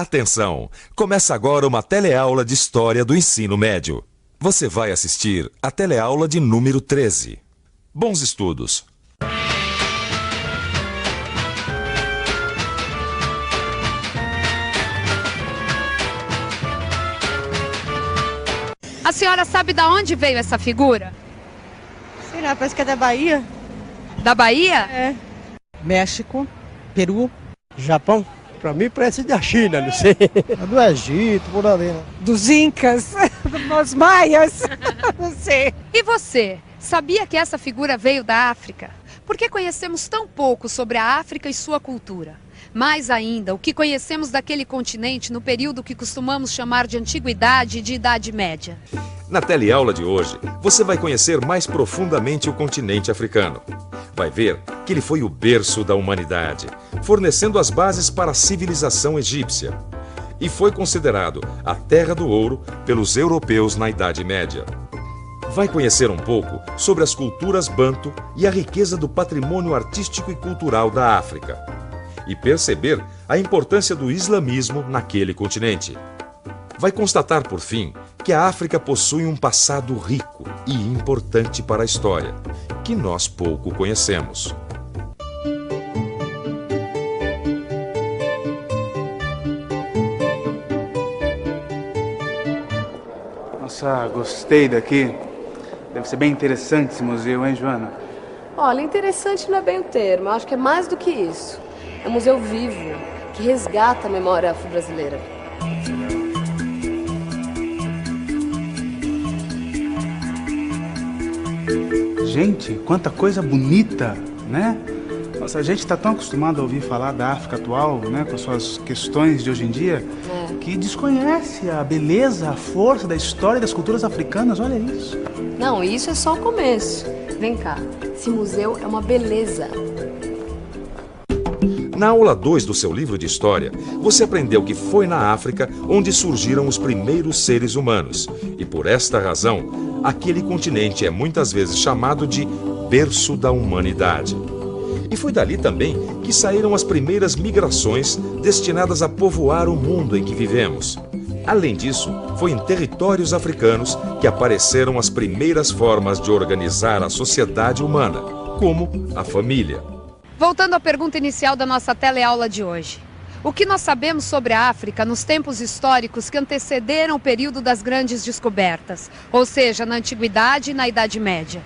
Atenção! Começa agora uma teleaula de História do Ensino Médio. Você vai assistir a teleaula de número 13. Bons estudos! A senhora sabe de onde veio essa figura? Sei lá, parece que é da Bahia. Da Bahia? É. México, Peru, Japão? Pra mim parece da China, não sei. É do Egito, por ali, né? Dos Incas, dos Maias, não sei. E você, sabia que essa figura veio da África? Por que conhecemos tão pouco sobre a África e sua cultura? Mais ainda, o que conhecemos daquele continente no período que costumamos chamar de Antiguidade e de Idade Média? Na teleaula de hoje, você vai conhecer mais profundamente o continente africano. Vai ver que ele foi o berço da humanidade, fornecendo as bases para a civilização egípcia. E foi considerado a Terra do Ouro pelos europeus na Idade Média. Vai conhecer um pouco sobre as culturas banto e a riqueza do patrimônio artístico e cultural da África. E perceber a importância do islamismo naquele continente. Vai constatar, por fim, que a África possui um passado rico e importante para a história, que nós pouco conhecemos. Nossa, gostei daqui. Deve ser bem interessante esse museu, hein, Joana? Olha, interessante não é bem o termo, eu acho que é mais do que isso. É um museu vivo, que resgata a memória afro-brasileira. Gente, quanta coisa bonita, né? Nossa, a gente está tão acostumado a ouvir falar da África atual, né, com suas questões de hoje em dia, que desconhece a beleza, a força da história e das culturas africanas. Olha isso. Não, isso é só o começo. Vem cá, esse museu é uma beleza. Na aula 2 do seu livro de história, você aprendeu que foi na África onde surgiram os primeiros seres humanos. E por esta razão, aquele continente é muitas vezes chamado de berço da humanidade. E foi dali também que saíram as primeiras migrações destinadas a povoar o mundo em que vivemos. Além disso, foi em territórios africanos que apareceram as primeiras formas de organizar a sociedade humana, como a família. Voltando à pergunta inicial da nossa teleaula de hoje. O que nós sabemos sobre a África nos tempos históricos que antecederam o período das grandes descobertas, ou seja, na Antiguidade e na Idade Média?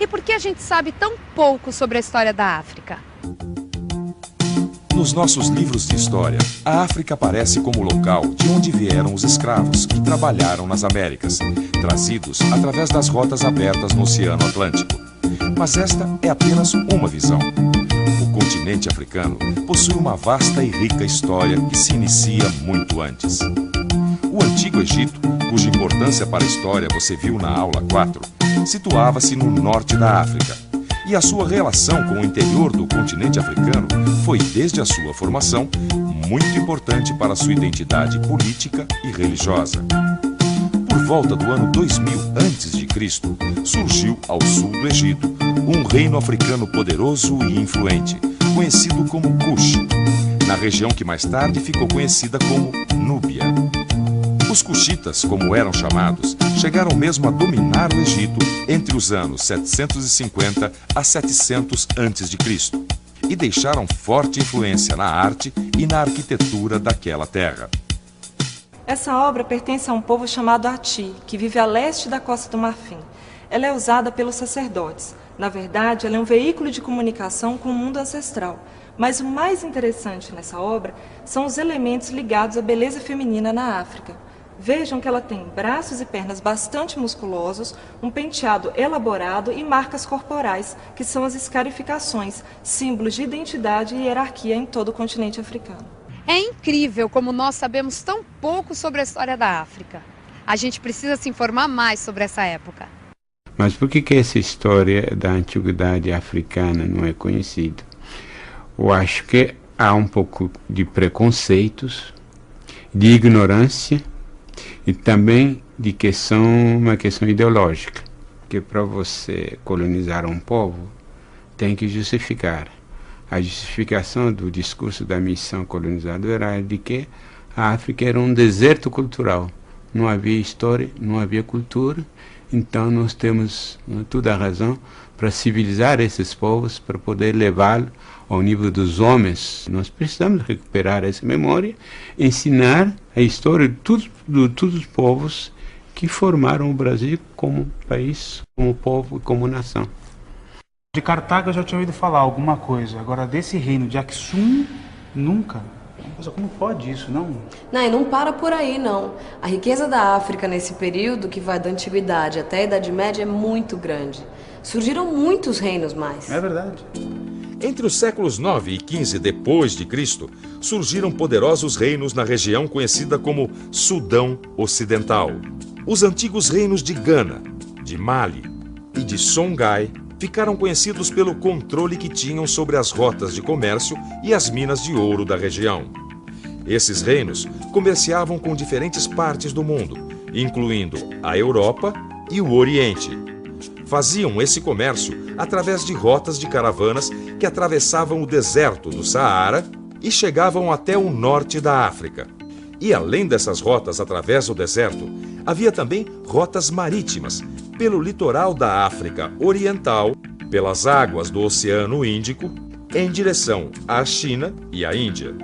E por que a gente sabe tão pouco sobre a história da África? Nos nossos livros de história, a África aparece como local de onde vieram os escravos que trabalharam nas Américas, trazidos através das rotas abertas no Oceano Atlântico. Mas esta é apenas uma visão. O continente africano possui uma vasta e rica história que se inicia muito antes. O Antigo Egito, cuja importância para a história você viu na aula 4, situava-se no norte da África. E a sua relação com o interior do continente africano foi, desde a sua formação, muito importante para sua identidade política e religiosa. Por volta do ano 2000 a.C., surgiu ao sul do Egito um reino africano poderoso e influente, conhecido como Kush, na região que mais tarde ficou conhecida como Núbia. Os Cushitas, como eram chamados, chegaram mesmo a dominar o Egito entre os anos 750 a 700 a.C. e deixaram forte influência na arte e na arquitetura daquela terra. Essa obra pertence a um povo chamado Ati, que vive a leste da Costa do Marfim. Ela é usada pelos sacerdotes. Na verdade, ela é um veículo de comunicação com o mundo ancestral. Mas o mais interessante nessa obra são os elementos ligados à beleza feminina na África. Vejam que ela tem braços e pernas bastante musculosos, um penteado elaborado e marcas corporais, que são as escarificações, símbolos de identidade e hierarquia em todo o continente africano. É incrível como nós sabemos tão pouco sobre a história da África. A gente precisa se informar mais sobre essa época. Mas por que essa história da antiguidade africana não é conhecida? Eu acho que há um pouco de preconceitos, de ignorância e também de uma questão ideológica. Que para você colonizar um povo, tem que justificar. A justificação do discurso da missão colonizadora era de que A África era um deserto cultural. Não havia história, não havia cultura. Então nós temos toda a razão para civilizar esses povos, para poder levá-los ao nível dos homens. Nós precisamos recuperar essa memória, ensinar a história de todos os povos que formaram o Brasil como país, como povo e como nação. De Cartago eu já tinha ouvido falar alguma coisa, agora desse reino de Aksum, nunca. Mas como pode isso, não? Não, e não para por aí, não. A riqueza da África nesse período, que vai da Antiguidade até a Idade Média, é muito grande. Surgiram muitos reinos mais. É verdade. Entre os séculos 9 e 15 depois de Cristo, surgiram poderosos reinos na região conhecida como Sudão Ocidental. Os antigos reinos de Gana, de Mali e de Songhai ficaram conhecidos pelo controle que tinham sobre as rotas de comércio e as minas de ouro da região. Esses reinos comerciavam com diferentes partes do mundo, incluindo a Europa e o Oriente. Faziam esse comércio através de rotas de caravanas que atravessavam o deserto do Saara e chegavam até o norte da África. E além dessas rotas através do deserto, havia também rotas marítimas, pelo litoral da África Oriental, pelas águas do Oceano Índico, em direção à China e à Índia.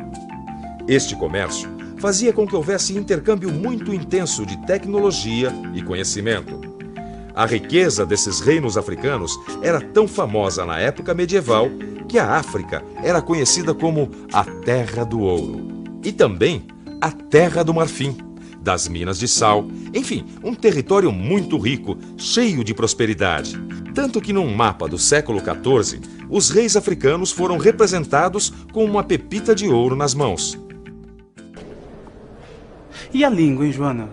Este comércio fazia com que houvesse intercâmbio muito intenso de tecnologia e conhecimento. A riqueza desses reinos africanos era tão famosa na época medieval que a África era conhecida como a Terra do Ouro e também a Terra do Marfim, das minas de sal, enfim, um território muito rico, cheio de prosperidade. Tanto que num mapa do século XIV, os reis africanos foram representados com uma pepita de ouro nas mãos. E a língua, hein, Joana?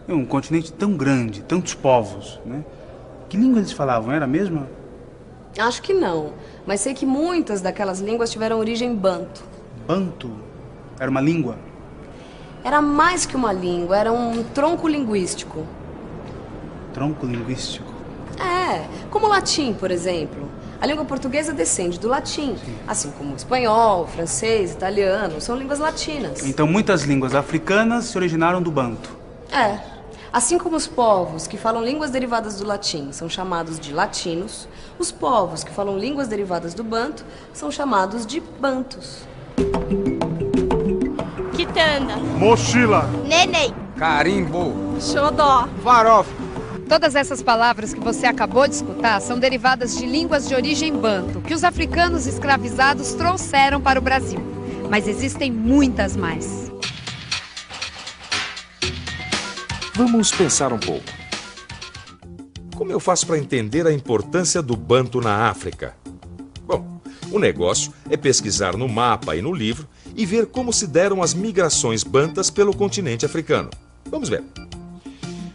É um continente tão grande, tantos povos, né? Que língua eles falavam? Era a mesma? Acho que não, mas sei que muitas daquelas línguas tiveram origem banto. Banto? Era uma língua? Era mais que uma língua, era um tronco linguístico. Tronco linguístico? É, como o latim, por exemplo. A língua portuguesa descende do latim, assim como o espanhol, o francês, italiano, são línguas latinas. Então muitas línguas africanas se originaram do banto. É, assim como os povos que falam línguas derivadas do latim são chamados de latinos, os povos que falam línguas derivadas do banto são chamados de bantus. Quitanda, Mochila, neném, carimbo, xodó, farofa. Todas essas palavras que você acabou de escutar são derivadas de línguas de origem banto, que os africanos escravizados trouxeram para o Brasil. Mas existem muitas mais. Vamos pensar um pouco. Como eu faço para entender a importância do banto na África? Bom, o negócio é pesquisar no mapa e no livro e ver como se deram as migrações bantas pelo continente africano. Vamos ver.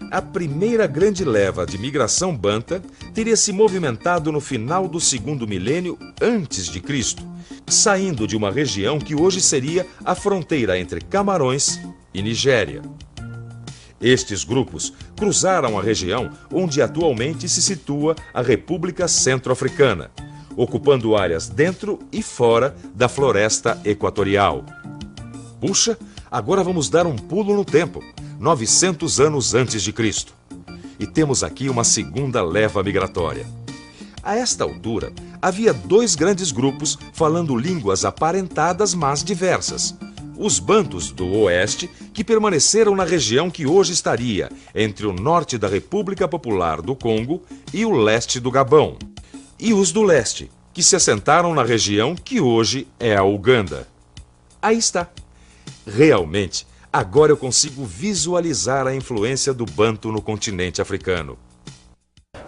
A primeira grande leva de migração banta teria se movimentado no final do segundo milênio antes de Cristo, saindo de uma região que hoje seria a fronteira entre Camarões e Nigéria. Estes grupos cruzaram a região onde atualmente se situa a República Centro-Africana, ocupando áreas dentro e fora da floresta equatorial. Puxa, agora vamos dar um pulo no tempo, 900 anos antes de Cristo. E temos aqui uma segunda leva migratória. A esta altura, havia dois grandes grupos falando línguas aparentadas, mas diversas. Os bantus do oeste, que permaneceram na região que hoje estaria entre o norte da República Popular do Congo e o leste do Gabão. E os do leste, que se assentaram na região que hoje é a Uganda. Aí está. Realmente, agora eu consigo visualizar a influência do banto no continente africano.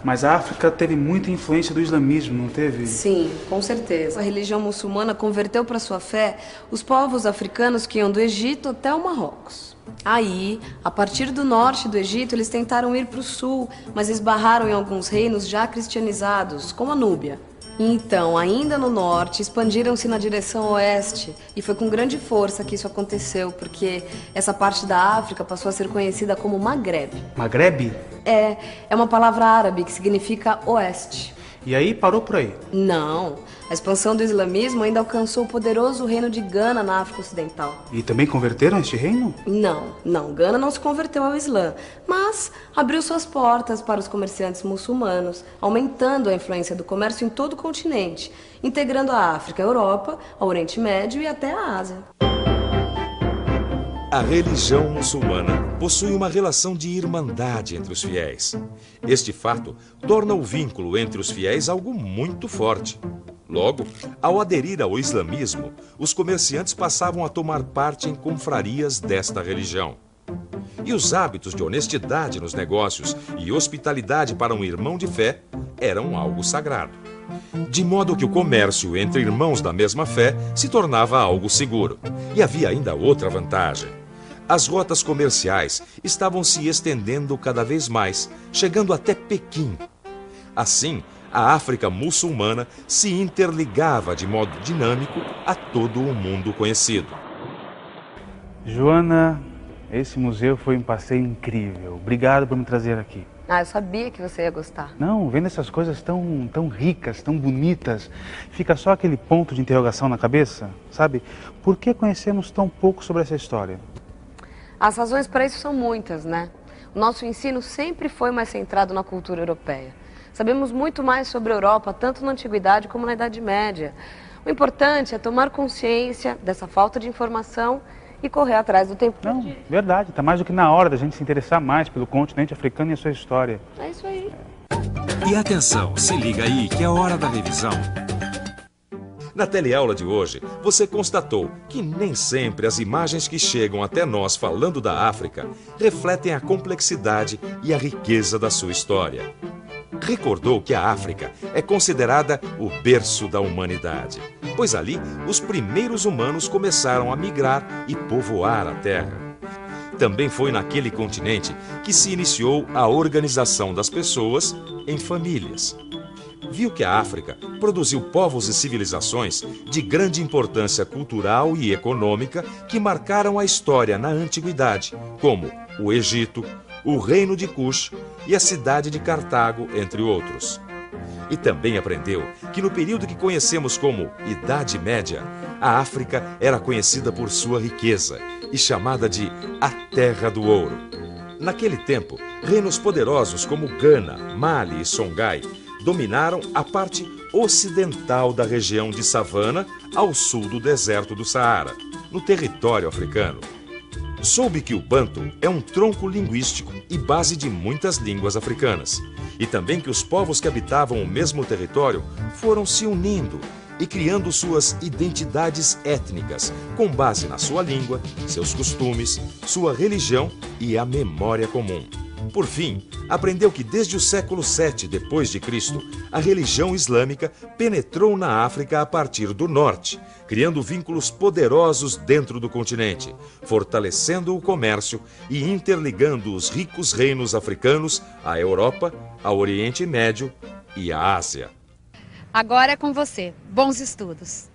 Mas a África teve muita influência do islamismo, não teve? Sim, com certeza. A religião muçulmana converteu para sua fé os povos africanos que iam do Egito até o Marrocos. Aí, a partir do norte do Egito, eles tentaram ir para o sul, mas esbarraram em alguns reinos já cristianizados, como a Núbia. Então, ainda no norte, expandiram-se na direção oeste. E foi com grande força que isso aconteceu, porque essa parte da África passou a ser conhecida como Maghreb. Maghreb? É uma palavra árabe que significa oeste. E aí parou por aí? Não. A expansão do islamismo ainda alcançou o poderoso reino de Gana na África Ocidental. E também converteram este reino? Não. Gana não se converteu ao Islã, mas abriu suas portas para os comerciantes muçulmanos, aumentando a influência do comércio em todo o continente, integrando a África, a Europa, ao Oriente Médio e até a Ásia. A religião muçulmana possui uma relação de irmandade entre os fiéis. Este fato torna o vínculo entre os fiéis algo muito forte. Logo, ao aderir ao islamismo, os comerciantes passavam a tomar parte em confrarias desta religião. E os hábitos de honestidade nos negócios e hospitalidade para um irmão de fé eram algo sagrado. De modo que o comércio entre irmãos da mesma fé se tornava algo seguro. E havia ainda outra vantagem. As rotas comerciais estavam se estendendo cada vez mais, chegando até Pequim. Assim, a África muçulmana se interligava de modo dinâmico a todo o mundo conhecido. Joana, esse museu foi um passeio incrível. Obrigado por me trazer aqui. Eu sabia que você ia gostar. Não, vendo essas coisas tão ricas, tão bonitas, fica só aquele ponto de interrogação na cabeça, sabe? Por que conhecemos tão pouco sobre essa história? As razões para isso são muitas, né? O nosso ensino sempre foi mais centrado na cultura europeia. Sabemos muito mais sobre a Europa, tanto na Antiguidade como na Idade Média. O importante é tomar consciência dessa falta de informação e correr atrás do tempo perdido. Verdade, está mais do que na hora da gente se interessar mais pelo continente africano e a sua história. É isso aí. E atenção, se liga aí que é hora da revisão. Na teleaula de hoje, você constatou que nem sempre as imagens que chegam até nós falando da África refletem a complexidade e a riqueza da sua história. Recordou que a África é considerada o berço da humanidade, pois ali os primeiros humanos começaram a migrar e povoar a terra. Também foi naquele continente que se iniciou a organização das pessoas em famílias. Viu que a África produziu povos e civilizações de grande importância cultural e econômica que marcaram a história na Antiguidade, como o Egito, o Reino de Cush e a cidade de Cartago, entre outros. E também aprendeu que no período que conhecemos como Idade Média, a África era conhecida por sua riqueza e chamada de a Terra do Ouro. Naquele tempo, reinos poderosos como Gana, Mali e Songhai dominaram a parte ocidental da região de Savana ao sul do deserto do Saara, no território africano. Soube que o Banto é um tronco linguístico e base de muitas línguas africanas, e também que os povos que habitavam o mesmo território foram se unindo e criando suas identidades étnicas, com base na sua língua, seus costumes, sua religião e a memória comum. Por fim, aprendeu que desde o século VII d.C., a religião islâmica penetrou na África a partir do norte, criando vínculos poderosos dentro do continente, fortalecendo o comércio e interligando os ricos reinos africanos à Europa, ao Oriente Médio e à Ásia. Agora é com você. Bons estudos.